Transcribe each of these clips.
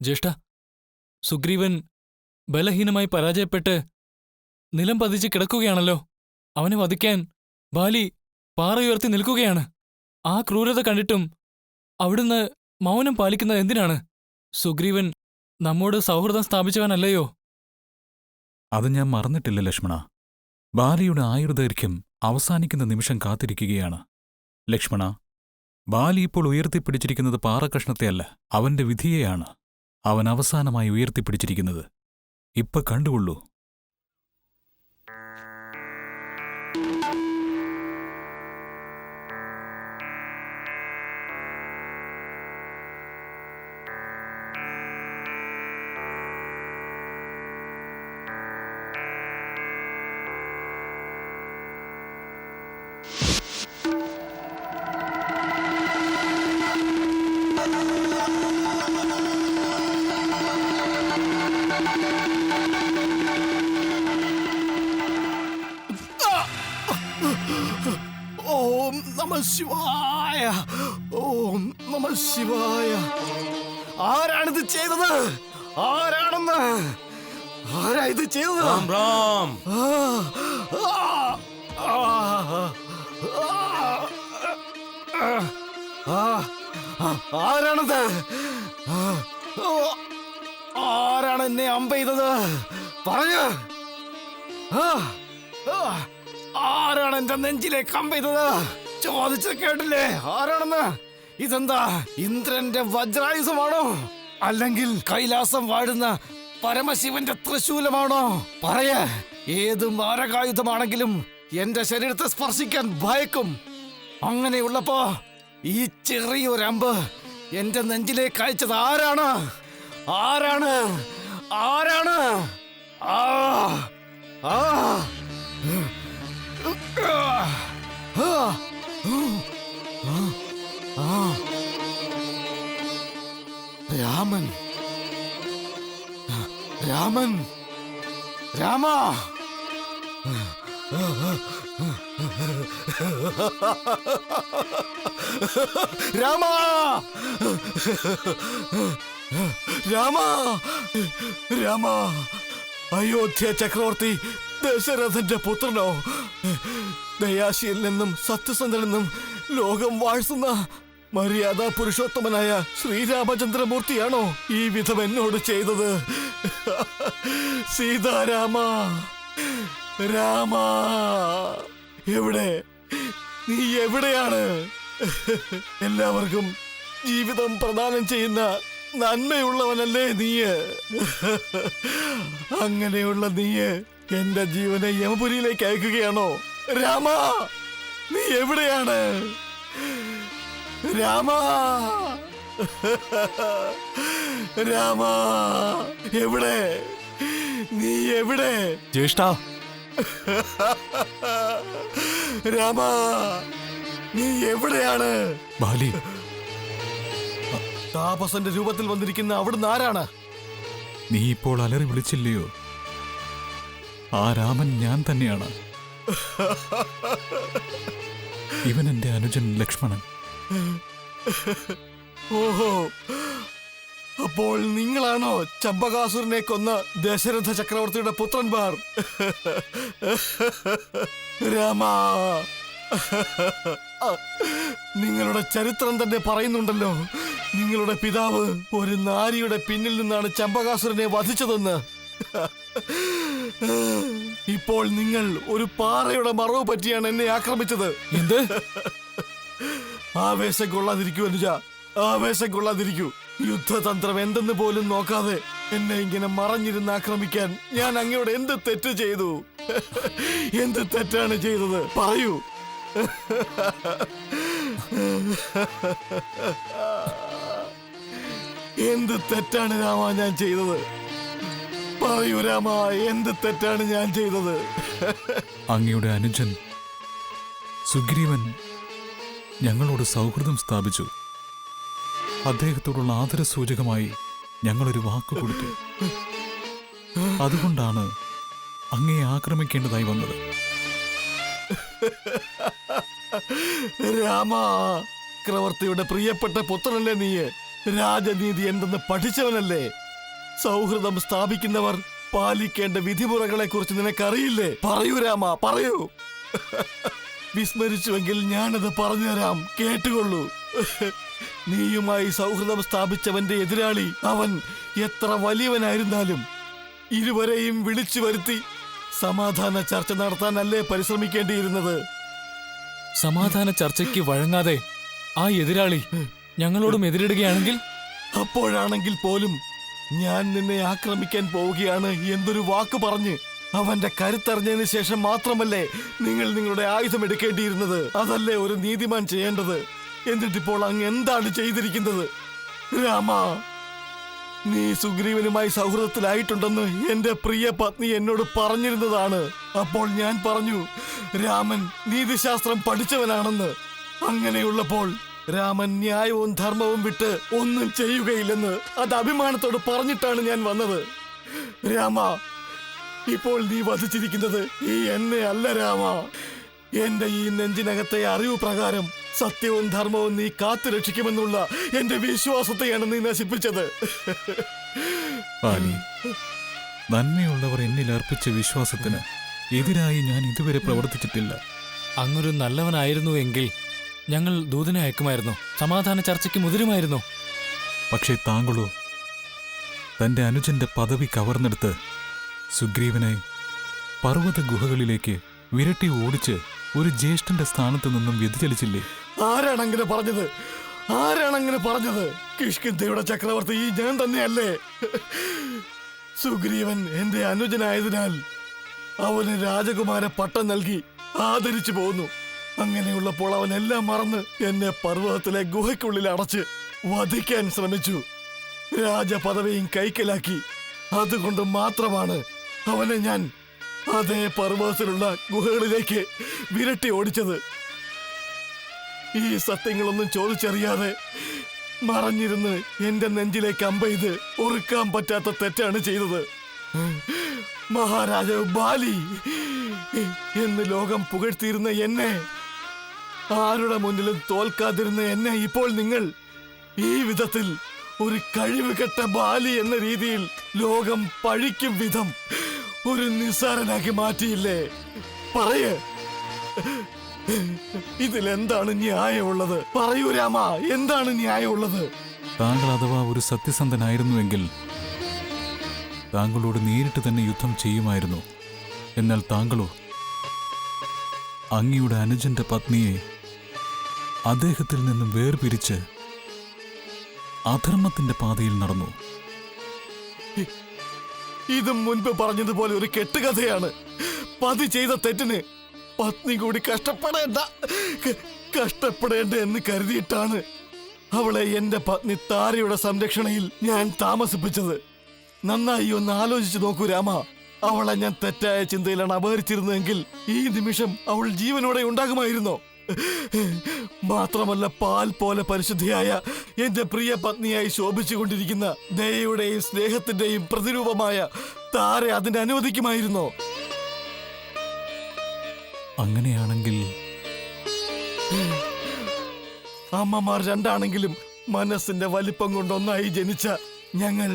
ജ്യേഷ്ഠ, സുഗ്രീവൻ ബലഹീനമായി പരാജയപ്പെട്ട് നിലം പതിച്ച് കിടക്കുകയാണല്ലോ. അവനെ വധിക്കാൻ ബാലി പാറയുയർത്തി നിൽക്കുകയാണ്. ആ ക്രൂരത കണ്ടിട്ടും അവിടുന്ന് മൗനം പാലിക്കുന്നത് എന്തിനാണ്? സുഗ്രീവൻ നമ്മോട് സൗഹൃദം സ്ഥാപിച്ചവനല്ലയോ? അത് ഞാൻ മറന്നിട്ടില്ല ലക്ഷ്മണ. ബാലിയുടെ ആയുർദൈർഘ്യം അവസാനിക്കുന്ന നിമിഷം കാത്തിരിക്കുകയാണ്. ലക്ഷ്മണ, ബാലി ഇപ്പോൾ ഉയർത്തിപ്പിടിച്ചിരിക്കുന്നത് പാറക്കഷ്ണത്തെയല്ല, അവന്റെ വിധിയെയാണ് അവൻ അവസാനമായി ഉയർത്തിപ്പിടിച്ചിരിക്കുന്നത്. ഇപ്പൊ കണ്ടുകൊള്ളൂ. ഓം നമഃ ശിവായ. ഓം നമഃ ശിവായ. ആരാണിത് ചെയ്തത്? ആരാണെന്ന്? ആരാ ഇത് ചെയ്തത്? ആരാണത്? ആരാണ് എന്നെ അമ്പ ചെയ്തത്? പറഞ്ഞ ആരാണ് എന്റെ നെഞ്ചിലേക്ക് അമ്പ ചെയ്തത്? ചോദിച്ചത് കേട്ടില്ലേ? ആരാണെന്ന്? ഇതെന്താ ഇന്ദ്രന്റെ വജ്രായുധമാണോ? അല്ലെങ്കിൽ കൈലാസം വാഴുന്ന പരമശിവന്റെ ത്രിശൂലമാണോ? പറയ. ഏത് മാരകായുധമാണെങ്കിലും എന്റെ ശരീരത്തെ സ്പർശിക്കാൻ ഭയക്കും. അങ്ങനെയുള്ളപ്പോ ഈ ചെറിയൊരമ്പ് എന്റെ നെഞ്ചിലേക്ക് അയച്ചത് ആരാണ്? ആരാണ്? ആരാണ്? ആ ആ രാമൻ. രാമൻ. രാമ. രാമ. രാമ. രാമ. അയോധ്യ ചക്രവർത്തി ദശരഥന്റെ പുത്രനോ? ദയാശിയിൽ നിന്നും സത്യസന്ധനിൽ നിന്നും ലോകം വാഴ്ത്തുന്ന മര്യാദ പുരുഷോത്തമനായ ശ്രീരാമചന്ദ്രമൂർത്തിയാണോ ഈ വിധം എന്നോട് ചെയ്തത്? സീതാരാമ. രാമ, എവിടെ? നീ എവിടെയാണ്? എല്ലാവർക്കും ജീവിതം പ്രദാനം ചെയ്യുന്ന നന്മയുള്ളവനല്ലേ നീയ്? അങ്ങനെയുള്ള നീയ് എന്റെ ജീവനെ യമപുരിയിലേക്ക് അയക്കുകയാണോ? രാമ, നീ എവിടെയാണ്? രാമ. രാമ, എവിടെ? നീ എവിടെ? ജ്യേഷ്ഠ. രാമ, നീ എവിടെയാണ്? ബാലി. താപസന്റെ രൂപത്തിൽ വന്നിരിക്കുന്ന അവിടുന്ന് ആരാണ്? നീ ഇപ്പോൾ അലറി വിളിച്ചില്ലയോ? ആ രാമൻ ഞാൻ തന്നെയാണ്. ഇവൻ എന്റെ അനുജൻ ലക്ഷ്മണൻ. ഓഹോ, അപ്പോൾ നിങ്ങളാണോ ചമ്പകാസുരനെ കൊന്ന ദശരഥ ചക്രവർത്തിയുടെ പുത്രന്മാർ? രാമ, നിങ്ങളുടെ ചരിത്രം തന്നെ പറയുന്നുണ്ടല്ലോ, നിങ്ങളുടെ പിതാവ് ഒരു നാരിയുടെ പിന്നിൽ നിന്നാണ് ചമ്പകാസുരനെ വധിച്ചതെന്ന്. ഇപ്പോൾ നിങ്ങൾ ഒരു പാറയുടെ മറവ് പറ്റിയാണ് എന്നെ ആക്രമിച്ചത്. എന്ത്? ആവേശം കൊള്ളാതിരിക്കൂ അനുജ, ആവേശം കൊള്ളാതിരിക്കൂ. യുദ്ധതന്ത്രം എന്തെന്ന് പോലും നോക്കാതെ എന്നെ ഇങ്ങനെ മറഞ്ഞിരുന്ന് ആക്രമിക്കാൻ ഞാൻ അങ്ങയോട് എന്ത് തെറ്റ് ചെയ്തു? എന്ത് തെറ്റാണ് ചെയ്തത്? പറയൂ. എന്ത് തെറ്റാണ് രാമ ഞാൻ ചെയ്തത്? പറയൂ രാമ, എന്ത് തെറ്റാണ് ഞാൻ ചെയ്തത്? അങ്ങയുടെ അനുജൻ സുഗ്രീവൻ ഞങ്ങളോട് സൗഹൃദം സ്ഥാപിച്ചു. അദ്ദേഹത്തോടുള്ള ആദരസൂചകമായി ഞങ്ങളൊരു വാക്ക് കൊടുത്തു. അതുകൊണ്ടാണ് അങ്ങയെ ആക്രമിക്കേണ്ടതായി വന്നത്. രാമ, ചക്രവർത്തിയുടെ പ്രിയപ്പെട്ട പുത്രനല്ലേ നീ? രാജനീതി എന്തെന്ന് പഠിച്ചവനല്ലേ? സൗഹൃദം സ്ഥാപിക്കുന്നവർ പാലിക്കേണ്ട വിധിമുറകളെ കുറിച്ച് നിനക്കറിയില്ലേ? പറയൂ രാമ, പറയൂ. വിസ്മരിച്ചുവെങ്കിൽ ഞാനത് പറഞ്ഞുതരാം, കേട്ടുകൊള്ളൂ. നീയുമായി സൗഹൃദം സ്ഥാപിച്ചവന്റെ എതിരാളി അവൻ എത്ര വലിയവനായിരുന്നാലും ഇരുവരെയും വിളിച്ചു വരുത്തി സമാധാന ചർച്ച നടത്താനല്ലേ പരിശ്രമിക്കേണ്ടിയിരുന്നത്? സമാധാന ചർച്ചയ്ക്ക് വഴങ്ങാതെ ആ എതിരാളി ഞങ്ങളോടും എതിരിടുകയാണെങ്കിൽ? അപ്പോഴാണെങ്കിൽ പോലും ഞാൻ നിന്നെ ആക്രമിക്കാൻ പോവുകയാണ് എന്നൊരു വാക്ക് പറഞ്ഞ് അവന്റെ കരുത്തറിഞ്ഞതിന് ശേഷം മാത്രമല്ലേ നിങ്ങൾ നിങ്ങളുടെ ആയുധം എടുക്കേണ്ടിയിരുന്നത്? അതല്ലേ ഒരു നീതിമാൻ ചെയ്യേണ്ടത്? എന്നിട്ടിപ്പോൾ അങ്ങ് എന്താണ് ചെയ്തിരിക്കുന്നത്? രാമ, നീ സുഗ്രീവനുമായി സൗഹൃദത്തിലായിട്ടുണ്ടെന്ന് എന്റെ പ്രിയ പത്നി എന്നോട് പറഞ്ഞിരുന്നതാണ്. അപ്പോൾ ഞാൻ പറഞ്ഞു രാമൻ നീതിശാസ്ത്രം പഠിച്ചവനാണെന്ന്. അങ്ങനെയുള്ളപ്പോൾ രാമൻ ന്യായവും ധർമ്മവും വിട്ട് ഒന്നും ചെയ്യുകയില്ലെന്ന് അത് അഭിമാനത്തോട് പറഞ്ഞിട്ടാണ് ഞാൻ വന്നത്. രാമ, ഇപ്പോൾ നീ വധിച്ചിരിക്കുന്നത് ഈ എന്നെ അല്ല രാമ. എന്റെ ഈ നെഞ്ചിനകത്തെ അറിവ് പ്രകാരം സത്യവും ധർമ്മവും നീ കാത്തു രക്ഷിക്കുമെന്നുള്ള എന്റെ വിശ്വാസത്തെയാണ് നീ നശിപ്പിച്ചത്. ബാലി, നന്മയുള്ളവർ എന്നിൽ അർപ്പിച്ച വിശ്വാസത്തിന് എതിരായി ഞാൻ ഇതുവരെ പ്രവർത്തിച്ചിട്ടില്ല. അങ്ങൊരു നല്ലവനായിരുന്നു എങ്കിൽ ഞങ്ങൾ ദൂതനെ അയക്കുമായിരുന്നു, സമാധാന ചർച്ചയ്ക്ക് മുതിരുമായിരുന്നു. പക്ഷേ താങ്കളോ തന്റെ അനുജന്റെ പദവി കവർന്നെടുത്ത് സുഗ്രീവനെ പർവ്വത ഗുഹകളിലേക്ക് വിരട്ടി ഓടിച്ച് ഒരു ജ്യേഷ്ഠന്റെ സ്ഥാനത്ത് നിന്നും വ്യതിചലിച്ചില്ലേ? ആരാണങ്ങനെ പറഞ്ഞത്? ആരാണങ്ങനെ പറഞ്ഞത്? കിഷ്കിന്ധയുടെ ചക്രവർത്തി ഈ ഞാൻ തന്നെയല്ലേ? സുഗ്രീവൻ എന്റെ അനുജനായതിനാൽ അവന് രാജകുമാര പട്ടം നൽകി ആദരിച്ചു പോന്നു. അങ്ങനെയുള്ളപ്പോൾ അവൻ എല്ലാം മറന്ന് എന്നെ പർവ്വതത്തിലെ ഗുഹയ്ക്കുള്ളിൽ അടച്ച് വധിക്കാൻ ശ്രമിച്ചു. രാജപദവിയും കൈക്കലാക്കി. അതുകൊണ്ട് മാത്രമാണ് അവനെ ഞാൻ അതേ പർവ്വതത്തിലുള്ള ഗുഹകളിലേക്ക് വിരട്ടി ഓടിച്ചത്. ഈ സത്യങ്ങളൊന്നും ചോദിച്ചറിയാതെ മറഞ്ഞിരുന്ന് എന്റെ നെഞ്ചിലേക്ക് അമ്പെയ്ത് ഒറുക്കാൻ പറ്റാത്ത തെറ്റാണ് ചെയ്തത്. മഹാരാജാവ് ബാലി എന്ന് ലോകം പുകഴ്ത്തിയിരുന്ന എന്നെ, ആരുടെ മുന്നിലും തോൽക്കാതിരുന്ന എന്നെ ഇപ്പോൾ നിങ്ങൾ ഈ വിധത്തിൽ ഒരു കഴിവുകെട്ട ബാലി എന്ന രീതിയിൽ ലോകം പഴിക്കും വിധം ഒരു നിസ്സാരനാക്കി മാറ്റിയില്ലേ? പറയ്, ഇതിലെന്താണ് ന്യായമുള്ളത്? പറയൂ രാമ, എന്താണ് ന്യായമുള്ളത്? താങ്കൾ അഥവാ ഒരു സത്യസന്ധനായിരുന്നുവെങ്കിൽ താങ്കളോട് നേരിട്ട് തന്നെ യുദ്ധം ചെയ്യുമായിരുന്നു. എന്നാൽ താങ്കളോ അങ്ങയുടെ അനുജന്റെ പത്നിയെ അദ്ദേഹത്തിൽ നിന്നും വേർപിരിച്ച് അധർമ്മത്തിന്റെ പാതയിൽ നടന്നു. ഇതും മുൻപ് പറഞ്ഞതുപോലെ ഒരു കെട്ടുകഥയാണ്. പതി ചെയ്ത തെറ്റിന് പത്നി കൂടി കഷ്ടപ്പെടേണ്ട എന്ന് കരുതിയിട്ടാണ് അവളെ എന്റെ പത്നി താരയുടെ സംരക്ഷണയിൽ ഞാൻ താമസിപ്പിച്ചത്. നന്നായി ഒന്ന് ആലോചിച്ചു നോക്കൂ രാമ. അവളെ ഞാൻ തെറ്റായ ചിന്തയിലാണ് അപഹരിച്ചിരുന്നതെങ്കിൽ ഈ നിമിഷം അവൾ ജീവനോടെ ഉണ്ടാകുമായിരുന്നോ? മാത്രമല്ല, പാൽ പോലെ പരിശുദ്ധിയായ എന്റെ പ്രിയ പത്നിയായി ശോഭിച്ചുകൊണ്ടിരിക്കുന്ന ദയയുടെയും സ്നേഹത്തിന്റെയും പ്രതിരൂപമായ താര അതിനെ അനുവദിക്കുമായിരുന്നോ? അങ്ങനെയാണെങ്കിൽ അമ്മമാർ രണ്ടാണെങ്കിലും മനസ്സിന്റെ വലിപ്പം കൊണ്ടൊന്നായി ജനിച്ച ഞങ്ങൾ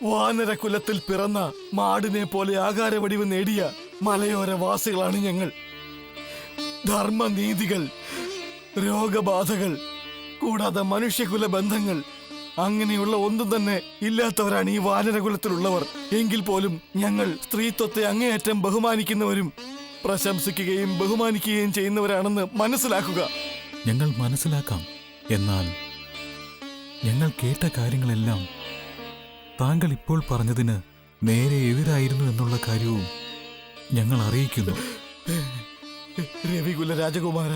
വാനരകുലത്തിൽ പിറന്ന മാടിനെ പോലെ ആകാരവടിവ് നേടിയ മലയോരവാസികളാണ് ഞങ്ങൾ. ധർമ്മനീതികൾ, രോഗബാധകൾ, കൂടാതെ മനുഷ്യകുല ബന്ധങ്ങൾ അങ്ങനെയുള്ള ഒന്നും തന്നെ ഇല്ലാത്തവരാണ് ഈ വാനരകുലത്തിലുള്ളവർ. എങ്കിൽ പോലും ഞങ്ങൾ സ്ത്രീത്വത്തെ അങ്ങേയറ്റം ബഹുമാനിക്കുന്നവരും പ്രശംസിക്കുകയും ബഹുമാനിക്കുകയും ചെയ്യുന്നവരാണെന്ന് മനസ്സിലാക്കുക. ഞങ്ങൾ മനസ്സിലാക്കാം. എന്നാൽ ഞങ്ങൾ കേട്ട കാര്യങ്ങളെല്ലാം താങ്കൾ ഇപ്പോൾ പറഞ്ഞതിന് നേരെ എതിരായിരുന്നു എന്നുള്ള കാര്യവും ഞങ്ങൾ അറിയിക്കുന്നു. രവികുല രാജകുമാര,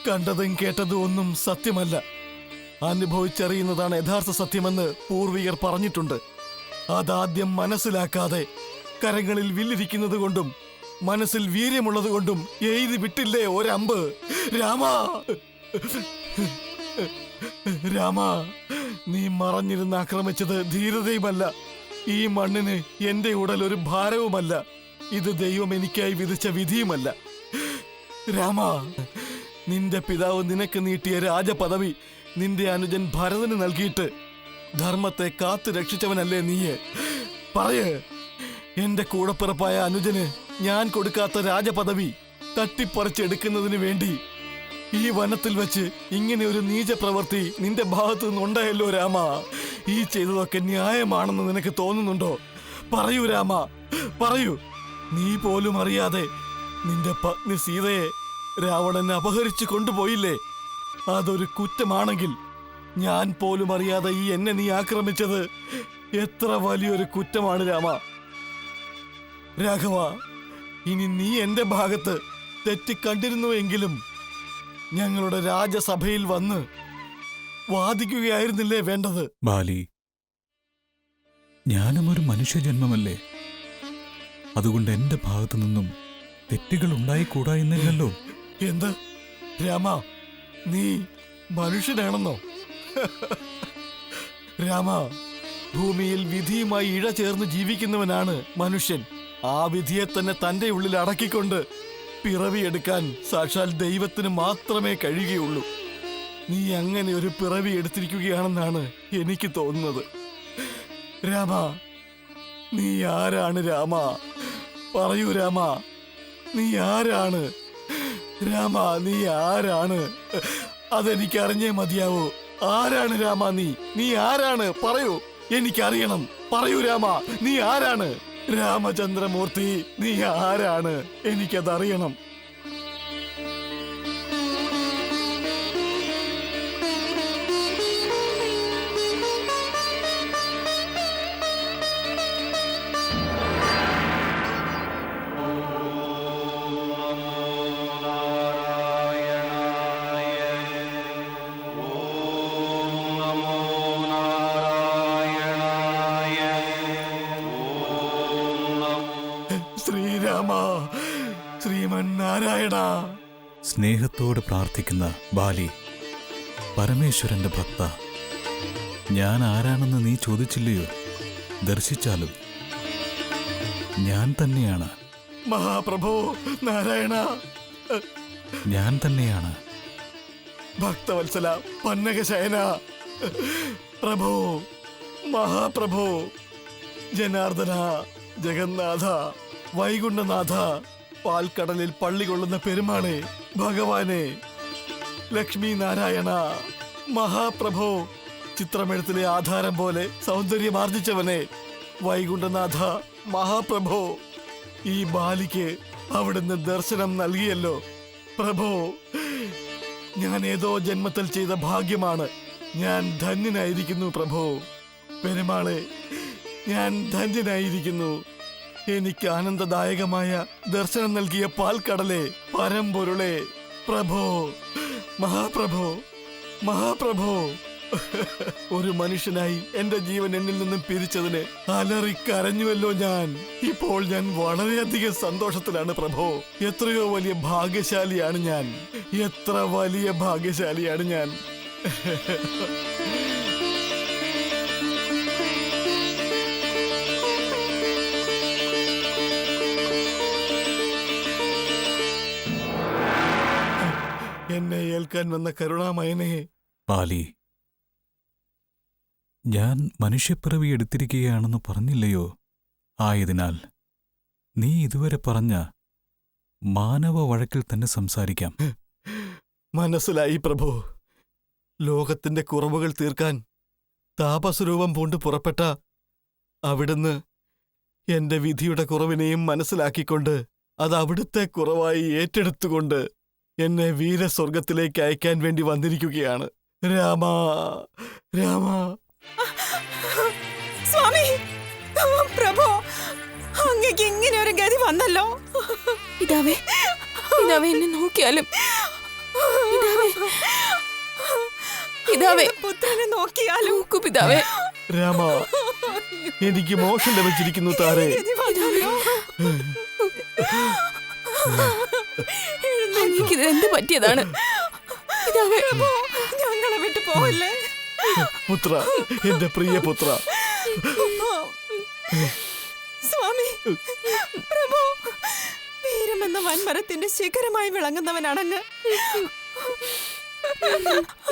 കണ്ടതും കേട്ടതും ഒന്നും സത്യമല്ല. അനുഭവിച്ചറിയുന്നതാണ് യഥാർത്ഥ സത്യമെന്ന് പൂർവികർ പറഞ്ഞിട്ടുണ്ട്. അതാദ്യം മനസ്സിലാക്കാതെ കരങ്ങളിൽ വില്ലിരിക്കുന്നത് കൊണ്ടും മനസ്സിൽ വീര്യമുള്ളത് കൊണ്ടും എഴുതി വിട്ടില്ലേ ഒരമ്പ്. രാമ, രാമ, നീ മറഞ്ഞിരുന്ന് ആക്രമിച്ചത് ധീരതയുമല്ല. ഈ മണ്ണിന് എന്റെ ഉടൽ ഒരു ഭാരവുമല്ല. ഇത് ദൈവം എനിക്കായി വിധിച്ച വിധിയുമല്ല. രാമ, നിന്റെ പിതാവ് നിനക്ക് നീട്ടിയ രാജപദവി നിന്റെ അനുജൻ ഭരതന് നൽകിയിട്ട് ധർമ്മത്തെ കാത്തു രക്ഷിച്ചവനല്ലേ നീയെ? പറയ്, എന്റെ കൂടപ്പിറപ്പായ അനുജന് ഞാൻ കൊടുക്കാത്ത രാജപദവി തട്ടിപ്പറിച്ചെടുക്കുന്നതിന് വേണ്ടി ഈ വനത്തിൽ വെച്ച് ഇങ്ങനെ ഒരു നീച പ്രവൃത്തി നിന്റെ ഭാഗത്തു നിന്നുണ്ടായല്ലോ രാമ. ഈ ചെയ്തതൊക്കെ ന്യായമാണെന്ന് നിനക്ക് തോന്നുന്നുണ്ടോ? പറയൂ രാമ, പറയൂ. നീ പോലും അറിയാതെ നിന്റെ പത്നി സീതയെ രാവണൻ അപഹരിച്ചു കൊണ്ടുപോയില്ലേ? അതൊരു കുറ്റമാണെങ്കിൽ ഞാൻ പോലും അറിയാതെ ഈ എന്നെ നീ ആക്രമിച്ചത് എത്ര വലിയൊരു കുറ്റമാണ് രാമ. രാഘവ, ഇനി നീ എന്റെ ഭാഗത്ത് തെറ്റിക്കണ്ടിരുന്നുവെങ്കിലും ഞങ്ങളുടെ രാജസഭയിൽ വന്ന് വാദിക്കുകയായിരുന്നില്ലേ വേണ്ടത്? ബാലി, ഞാനും ഒരു മനുഷ്യജന്മമല്ലേ. അതുകൊണ്ട് എന്റെ ഭാഗത്തു നിന്നും തെറ്റുകൾ ഉണ്ടായിക്കൂടാ എന്നില്ലല്ലോ. എന്ത് രാമ, നീ മനുഷ്യനാണെന്നോ? രാമ, ഭൂമിയിൽ വിധിയുമായി ഇഴ ചേർന്ന് ജീവിക്കുന്നവനാണ് മനുഷ്യൻ. ആ വിധിയെ തന്നെ തന്റെ ഉള്ളിൽ അടക്കിക്കൊണ്ട് പിറവിയെടുക്കാൻ സാക്ഷാൽ ദൈവത്തിന് മാത്രമേ കഴിയുകയുള്ളൂ. നീ അങ്ങനെ ഒരു പിറവി എടുത്തിരിക്കുകയാണെന്നാണ് എനിക്ക് തോന്നുന്നത്. രാമ, നീ ആരാണ് രാമ? പറയൂ രാമ, നീ ആരാണ്? രാമ, നീ ആരാണ്? അതെനിക്കറിഞ്ഞേ മതിയാവൂ. ആരാണ് രാമ നീ? നീ ആരാണ്? പറയൂ, എനിക്കറിയണം. പറയൂ രാമ, നീ ആരാണ്? രാമചന്ദ്രമൂർത്തി, നീ ആരാണ്? എനിക്കതറിയണം. ശ്രീരാമ, ശ്രീമൻ നാരായണ. സ്നേഹത്തോട് പ്രാർത്ഥിക്കുന്ന ബാലി, പരമേശ്വരന്റെ ഭക്ത, ഞാൻ ആരാണെന്ന് നീ ചോദിച്ചില്ലയോ? ദർശിച്ചാലും ഞാൻ തന്നെയാണ്. മഹാപ്രഭു നാരായണ, ഞാൻ തന്നെയാണ്. ഭക്തവത്സല പന്നകശയന, പ്രഭു, മഹാപ്രഭു, ജനാർദ്ദന, ജഗന്നാഥ, വൈകുണ്ഠനാഥ, പാൽക്കടലിൽ പള്ളി കൊള്ളുന്ന പെരുമാളെ, ഭഗവാനെ, ലക്ഷ്മി നാരായണ, മഹാപ്രഭു, ചിത്രമെഴുത്തിലെ ആധാരം പോലെ സൗന്ദര്യമാർജിച്ചവനെ, വൈകുണ്ഠനാഥ, മഹാപ്രഭു, ഈ ബാലിക്ക് അവിടുന്ന് ദർശനം നൽകിയല്ലോ പ്രഭു. ഞാൻ ഏതോ ജന്മത്തിൽ ചെയ്ത ഭാഗ്യമാണ്. ഞാൻ ധന്യനായിരിക്കുന്നു പ്രഭു. പെരുമാളെ, ഞാൻ ധന്യനായിരിക്കുന്നു. എനിക്ക് ആനന്ദദായകമായ ദർശനം നൽകിയ പാൽക്കടലെ, പരമ്പൊരുളെ, പ്രഭോ, മഹാപ്രഭോ, മഹാപ്രഭോ. ഒരു മനുഷ്യനായി എന്റെ ജീവൻ എന്നിൽ നിന്നും പിരിച്ചതിന് അലറിക്കരഞ്ഞുവല്ലോ ഞാൻ. ഇപ്പോൾ ഞാൻ വളരെയധികം സന്തോഷത്തിലാണ് പ്രഭോ. എത്രയോ വലിയ ഭാഗ്യശാലിയാണ് ഞാൻ. എത്ര വലിയ ഭാഗ്യശാലിയാണ് ഞാൻ. എന്നെ ഏൽക്കാൻ വന്ന കരുണാമയനെ. ബാലി, ഞാൻ മനുഷ്യപ്പിറവി എടുത്തിരിക്കുകയാണെന്ന് പറഞ്ഞില്ലയോ? ആയതിനാൽ നീ ഇതുവരെ പറഞ്ഞ മാനവ വഴക്കിൽ തന്നെ സംസാരിക്കാം. മനസ്സിലായി പ്രഭു. ലോകത്തിന്റെ കുറവുകൾ തീർക്കാൻ താപസ്വരൂപം പൂണ്ട് പുറപ്പെട്ട അവിടുന്ന് എന്റെ വിധിയുടെ കുറവിനെയും മനസ്സിലാക്കിക്കൊണ്ട് അത് അവിടുത്തെ കുറവായി ഏറ്റെടുത്തുകൊണ്ട് എന്നെ വീരസ്വർഗത്തിലേക്ക് അയക്കാൻ വേണ്ടി വന്നിരിക്കുകയാണ്. രാമ, രാമ. സ്വാമി, പ്രഭു, അങ്ങേക്ക് ഇങ്ങനെ ഒരു ഗതി വന്നല്ലോ. പിതാവേ, പിതാവേ, എന്നെ നോക്കിയാലും. പിതാവേ, പുത്രനെ നോക്കിയാലും. നോക്കൂ പിതാവേ. രാമ, എനിക്ക് മോക്ഷം ലഭിച്ചിരിക്കുന്നു താരേ. എനിക്കിത് എന്ത് പറ്റിയതാണ്? പിതാവേ, ഞങ്ങളെ വിട്ടു പോവല്ലേ. പുത്ര, എന്റെ പ്രിയ പുത്ര. സ്വാമി, പ്രഭു, വീരമെന്ന വൻമരത്തിന്റെ ശിഖരമായി വിളങ്ങുന്നവനാണങ്ങ്.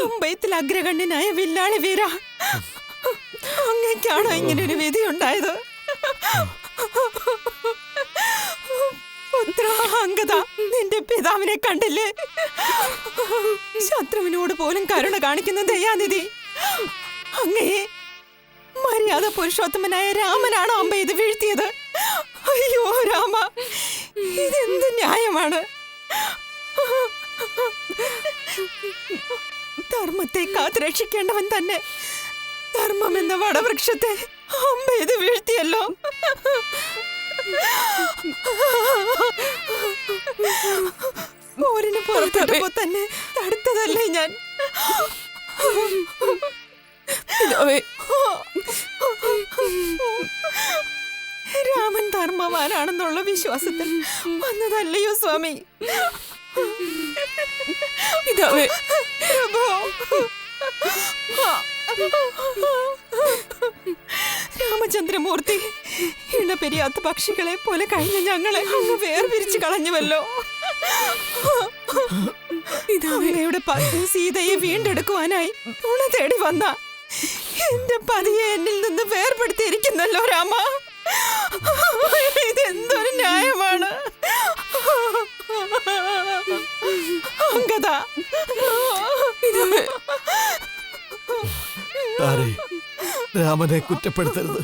അമ്പയത്തിൽ അഗ്രഗണ്യനായ വില്ലാളി വീര, എനിക്കാണോ ഇങ്ങനെ ഒരു വിധി ഉണ്ടായത്? പുത്രാ അംഗദ, നിന്റെ പിതാവിനെ കണ്ടില്ലേ? ശത്രുവിനോട് പോലും കരുണ കാണിക്കുന്ന ദയാനിധി അങ്ങയെ മര്യാദ പുരുഷോത്തമനായ രാമനാണോ അമ്പ ഇത് വീഴ്ത്തിയത്? അയ്യോ രാമ, ഇതെന്ത് ന്യായമാണ്? ധർമ്മത്തെ കാത്തു രക്ഷിക്കേണ്ടവൻ തന്നെ ധർമ്മം എന്ന വടവൃക്ഷത്തെ അമ്പ ഇത് വീഴ്ത്തിയല്ലോ. പോരിന് പുറപ്പെട്ടപ്പോ തന്നെ തടുത്തതല്ലേ ഞാൻ? രാമൻ ധർമ്മവാനാണെന്നുള്ള വിശ്വാസത്തിൽ വന്നതല്ലയോ സ്വാമി? പിതാവേ, പ്രഭോ, രാമചന്ദ്രമൂർത്തി, ഇണപെരിയാത്ത പക്ഷികളെ പോലെ കഴിഞ്ഞ ഞങ്ങളെ അങ്ങ് വേർപിരിച്ചു കളഞ്ഞുവല്ലോ. അങ്ങയുടെ പത്നി സീതയെ വീണ്ടെടുക്കുവാനായി തുണ തേടി വന്ന എന്റെ പതിയെ എന്നിൽ നിന്ന് വേർപെടുത്തിയിരിക്കുന്നല്ലോ രാമ. ഇതെന്തൊരു ന്യായമാണ്? അംഗദ, രാമനെ കുറ്റപ്പെടുത്തരുത്.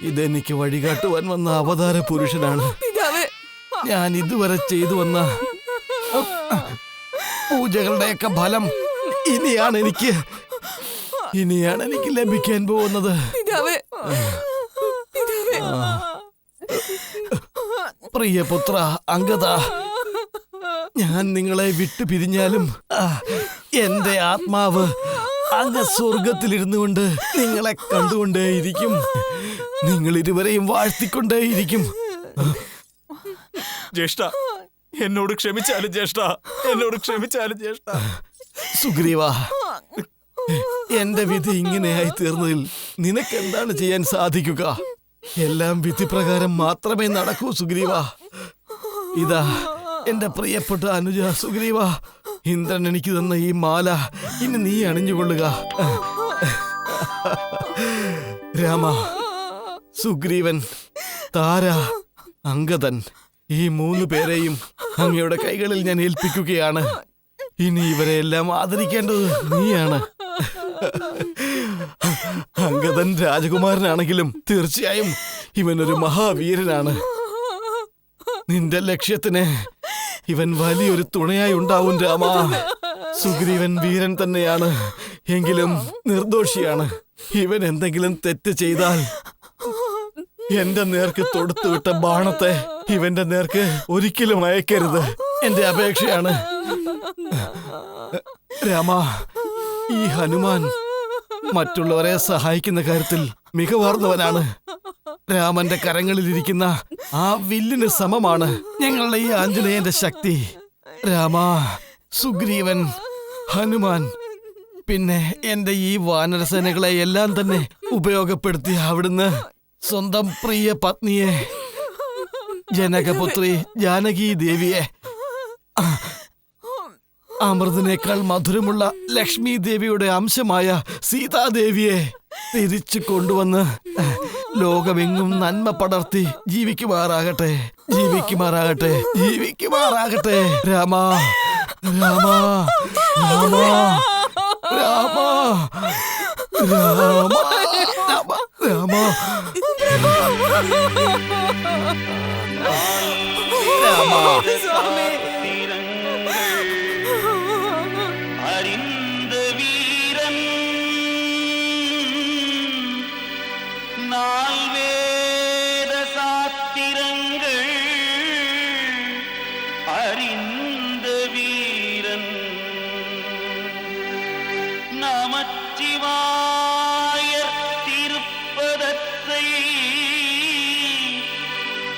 ഇതെനിക്ക് വഴികാട്ടുവാൻ വന്ന അവതാര പുരുഷനാണ്. ഞാൻ ഇതുവരെ ചെയ്തു വന്ന പൂജകളുടെയൊക്കെ ഫലം ഇനിയാണ് എനിക്ക് ലഭിക്കാൻ പോകുന്നത്. പ്രിയപുത്ര അംഗദ, ഞാൻ നിങ്ങളെ വിട്ടു പിരിഞ്ഞാലും എന്റെ ആത്മാവ് അങ്ങ് സ്വർഗത്തിലിരുന്നു കൊണ്ട് നിങ്ങളെ കണ്ടുകൊണ്ടേയിരിക്കും. നിങ്ങൾ ഇരുവരെയും വാഴ്ത്തിക്കൊണ്ടേയിരിക്കും. ജ്യേഷ്ഠ, എന്നോട് ക്ഷമിച്ചാലും ജ്യേഷ്ഠ, എന്നോട് ക്ഷമിച്ചാലും ജ്യേഷ്ഠ. സുഗ്രീവ, എന്റെ വിധി ഇങ്ങനെയായി തീർന്നതിൽ നിനക്ക് എന്താണ് ചെയ്യാൻ സാധിക്കുക? എല്ലാം വിധി പ്രകാരം മാത്രമേ നടക്കൂ സുഗ്രീവ. ഇതാ എന്റെ പ്രിയപ്പെട്ട അനുജ സുഗ്രീവ, ഇന്ദ്രൻ എനിക്ക് തന്ന ഈ മാല ഇനി നീ അണിഞ്ഞുകൊള്ളുക. രാമ, സുഗ്രീവൻ, താര, അംഗദൻ, ഈ 3 പേരെയും അങ്ങയുടെ കൈകളിൽ ഞാൻ ഏൽപ്പിക്കുകയാണ്. ഇനി ഇവരെല്ലാം ആദരിക്കേണ്ടത് നീയാണ്. അംഗദൻ രാജകുമാരനാണെങ്കിലും തീർച്ചയായും ഇവനൊരു മഹാവീരനാണ്. നിന്റെ ലക്ഷ്യത്തിന് ഇവൻ വലിയൊരു തുണയായി ഉണ്ടാവും രാമ. സുഗ്രീവൻ വീരൻ തന്നെയാണ്, എങ്കിലും നിർദോഷിയാണ്. ഇവൻ എന്തെങ്കിലും തെറ്റ് ചെയ്താൽ എന്റെ നേർക്ക് തൊടുത്തുവിട്ട ബാണത്തെ ഇവന്റെ നേർക്ക് ഒരിക്കലും അയക്കരുത്. എന്റെ അപേക്ഷയാണ്. രാമ, ഈ ഹനുമാൻ മറ്റുള്ളവരെ സഹായിക്കുന്ന കാര്യത്തിൽ മികവാർന്നവനാണ്. രാമന്റെ കരങ്ങളിലിരിക്കുന്ന ആ വില്ലിന് സമമാണ് ഞങ്ങളുടെ ഈ ആഞ്ജനേയന്റെ ശക്തി. രാമ, സുഗ്രീവൻ, ഹനുമാൻ, പിന്നെ എന്റെ ഈ വാനരസേനകളെ എല്ലാം തന്നെ ഉപയോഗപ്പെടുത്തി അവിടുന്ന് സ്വന്തം പ്രിയ പത്നിയെ, ജനകപുത്രി ജാനകി ദേവിയെ, അമൃതിനേക്കാൾ മധുരമുള്ള ലക്ഷ്മി ദേവിയുടെ അംശമായ സീതാദേവിയെ തിരിച്ചു കൊണ്ടുവന്ന് ലോകമെങ്ങും നന്മ പടർത്തി ജീവിക്കുമാറാകട്ടെ, ജീവിക്കുമാറാകട്ടെ, ജീവിക്കുമാറാകട്ടെ. രാമ, രാമ, രാമ, രാമ, രാമ, രാമ, രാമ, സ്വാമി. அறிந்த வீரன் நால்வேத சாத்திரங்கள் அறிந்த வீரன் நமச்சிவாயர் திருப்பதத்தை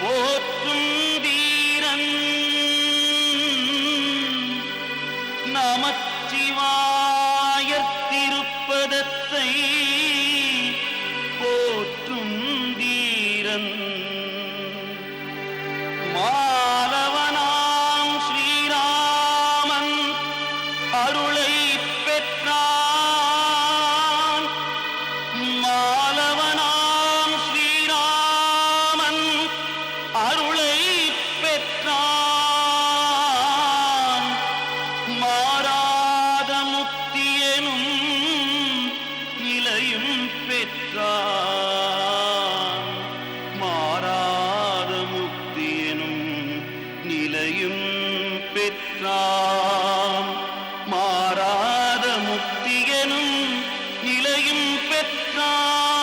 போற்றும் வீரன் நமச்சிவாயர் திருப்பதத்தை போற்றும் வீரன் மாலவனாம் ஸ்ரீராமன் அருளை பெற்றான். மால பெற்றான். மாறாத முக்தியனும் நிலையும் பெற்றான்.